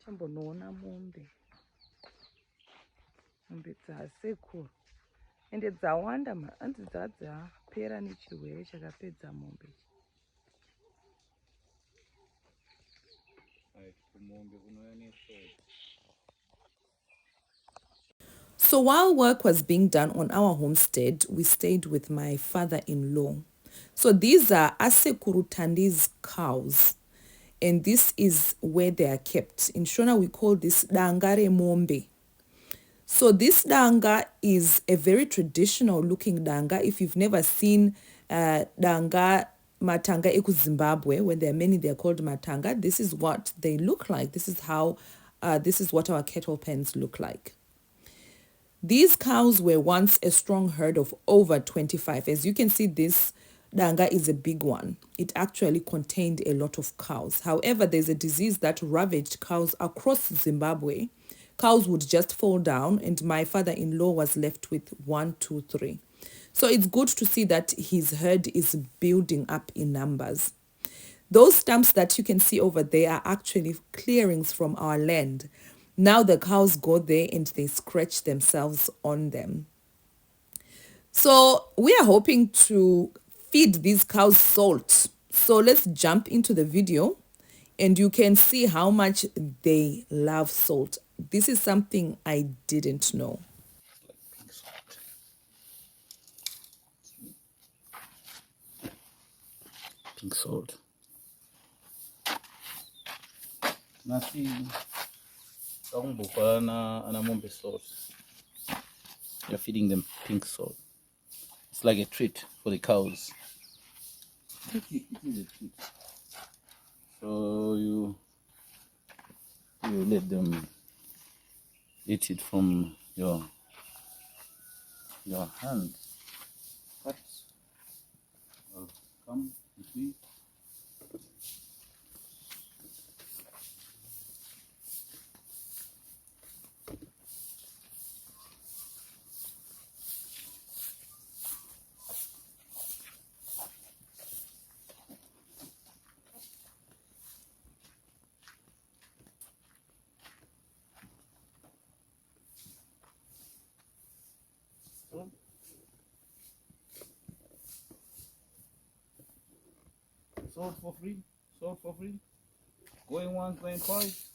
ndakambonoona mombe dzasekuru ende dzawanda hanzi dzadzapera nechirwere chakapedza mombe. So while work was being done on our homestead, we stayed with my father-in-law. So these are Asekuru Tandi's cows, and this is where they are kept. In Shona, we call this Dangare Mombe. So this danga is a very traditional looking danga. If you've never seen danga matanga eku Zimbabwe, when there are many, they're called matanga. This is what they look like. This is how, this is what our cattle pens look like. These cows were once a strong herd of over 25. As you can see, this danga is a big one. It actually contained a lot of cows. However, there's a disease that ravaged cows across Zimbabwe. Cows would just fall down, and my father-in-law was left with 1, 2, 3. So it's good to see that his herd is building up in numbers. Those stumps that you can see over there are actually clearings from our land. Now the cows go there and they scratch themselves on them. So we are hoping to feed these cows salt. So let's jump into the video and you can see how much they love salt. This is something I didn't know. Pink salt. Nothing. Salt. You're feeding them pink salt. It's like a treat for the cows. It is a treat. So you let them eat it from your hand. Cut. Come, you see. Salt for free, salt for free. Going once, going twice.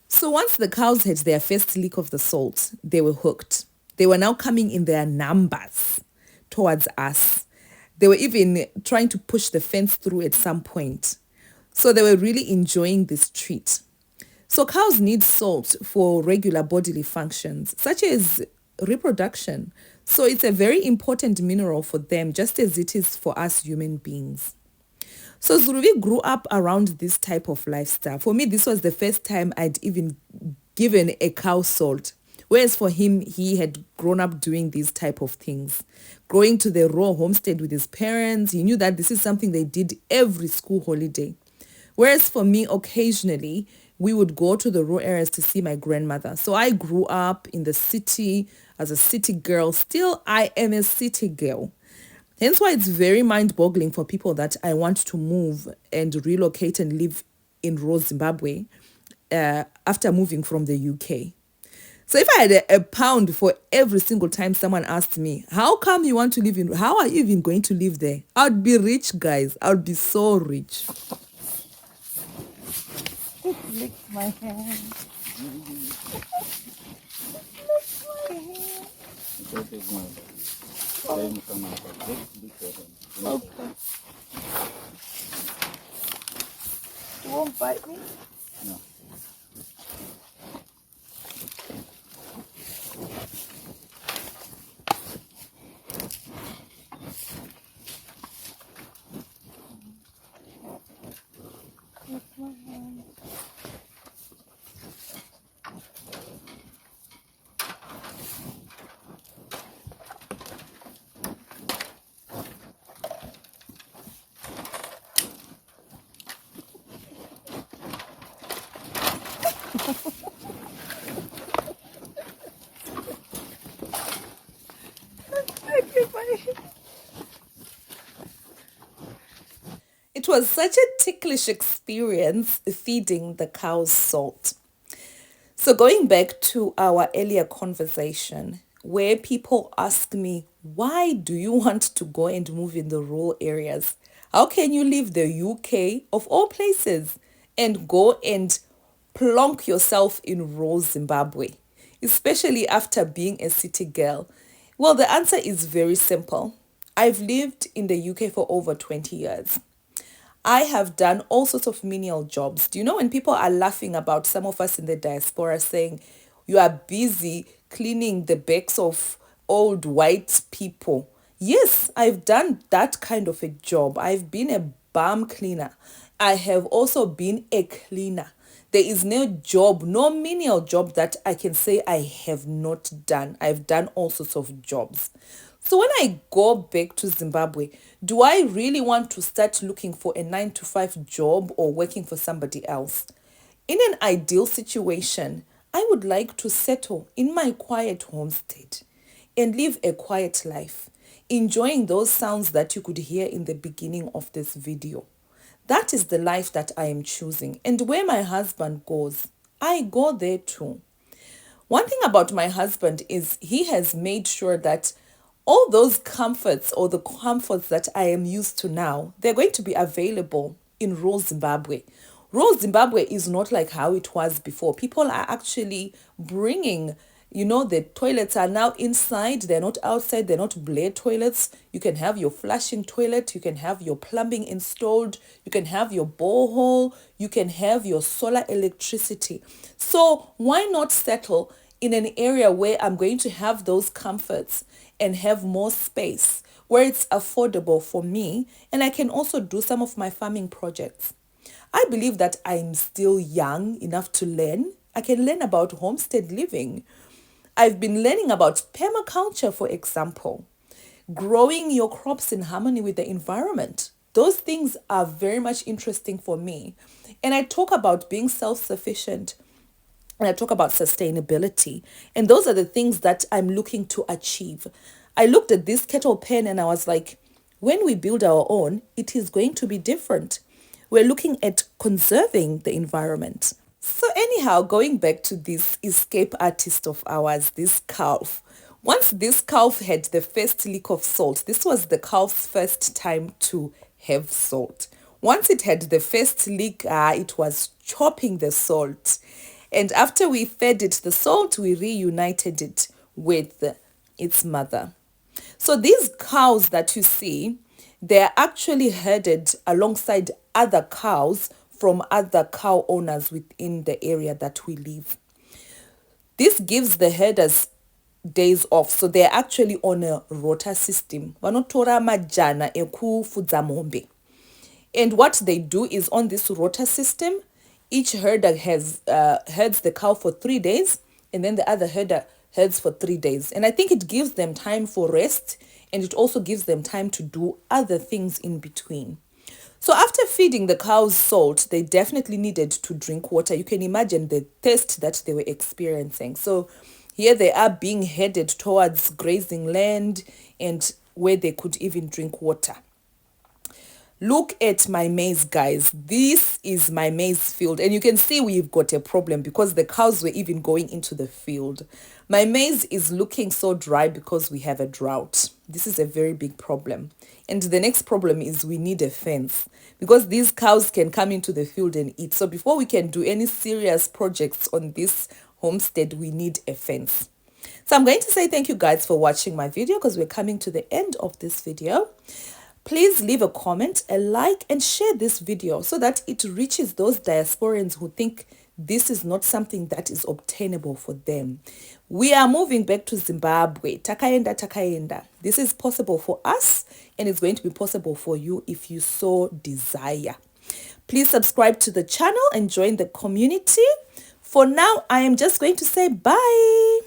So once the cows had their first lick of the salt, they were hooked. They were now coming in their numbers towards us. They were even trying to push the fence through at some point. So they were really enjoying this treat. So cows need salt for regular bodily functions, such as reproduction. So it's a very important mineral for them, just as it is for us human beings. So Zuruvi grew up around this type of lifestyle. For me, this was the first time I'd even given a cow salt. Whereas for him, he had grown up doing these type of things. Growing to the raw homestead with his parents, he knew that this is something they did every school holiday. Whereas for me, occasionally, we would go to the rural areas to see my grandmother. So I grew up in the city as a city girl. Still, I am a city girl. Hence why it's very mind-boggling for people that I want to move and relocate and live in rural Zimbabwe after moving from the UK. So if I had a pound for every single time someone asked me, how come you want to live in, how are you even going to live there? I'd be rich, guys. I'd be so rich. It licks my hand. It licks my hand. Okay. You won't bite me? No. Lick my hand. was such a ticklish experience feeding the cows salt. So going back to our earlier conversation, where people ask me, why do you want to go and move in the rural areas? How can you leave the UK, of all places, and go and plonk yourself in rural Zimbabwe, especially after being a city girl? Well, the answer is very simple. I've lived in the UK for over 20 years. I have done all sorts of menial jobs. Do you know when people are laughing about some of us in the diaspora saying you are busy cleaning the backs of old white people? Yes, I've done that kind of a job. I've been a bum cleaner. I have also been a cleaner. There is no job, no menial job that I can say I have not done. I've done all sorts of jobs. So when I go back to Zimbabwe, do I really want to start looking for a 9 to 5 job or working for somebody else? In an ideal situation, I would like to settle in my quiet homestead and live a quiet life, enjoying those sounds that you could hear in the beginning of this video. That is the life that I am choosing. And where my husband goes, I go there too. One thing about my husband is he has made sure that all those comforts or the comforts that I am used to now, they're going to be available in rural Zimbabwe. Rural Zimbabwe is not like how it was before. People are actually bringing, the toilets are now inside. They're not outside. They're not blade toilets. You can have your flushing toilet. You can have your plumbing installed. You can have your borehole. You can have your solar electricity. So why not settle in an area where I'm going to have those comforts and have more space, where it's affordable for me, and I can also do some of my farming projects. I believe that I'm still young enough to learn. I can learn about homestead living. I've been learning about permaculture, for example, growing your crops in harmony with the environment. Those things are very much interesting for me. And I talk about being self-sufficient, and I talk about sustainability. And those are the things that I'm looking to achieve. I looked at this kettle pen and I was like, when we build our own, it is going to be different. We're looking at conserving the environment. So anyhow, going back to this escape artist of ours, this calf. Once this calf had the first lick of salt, this was the calf's first time to have salt. Once it had the first lick, it was chopping the salt. And after we fed it the salt, we reunited it with its mother. So these cows that you see, they're actually herded alongside other cows from other cow owners within the area that we live. This gives the herders days off. So they're actually on a rota system. Vanotora majana ekufudza mombe. And what they do is on this rota system, each herder has herds the cow for 3 days, and then the other herder herds for 3 days. And I think it gives them time for rest, and it also gives them time to do other things in between. So after feeding the cows salt, they definitely needed to drink water. You can imagine the thirst that they were experiencing. So here they are being headed towards grazing land and where they could even drink water. Look at my maize, guys. This is my maize field. And you can see we've got a problem because the cows were even going into the field. My maize is looking so dry because we have a drought. This is a very big problem. And the next problem is we need a fence because these cows can come into the field and eat. So before we can do any serious projects on this homestead, we need a fence. So I'm going to say thank you guys for watching my video because we're coming to the end of this video. Please leave a comment, a like, and share this video so that it reaches those diasporans who think this is not something that is obtainable for them. We are moving back to Zimbabwe. Takaenda, takaenda. This is possible for us, and it's going to be possible for you if you so desire. Please subscribe to the channel and join the community. For now, I am just going to say bye.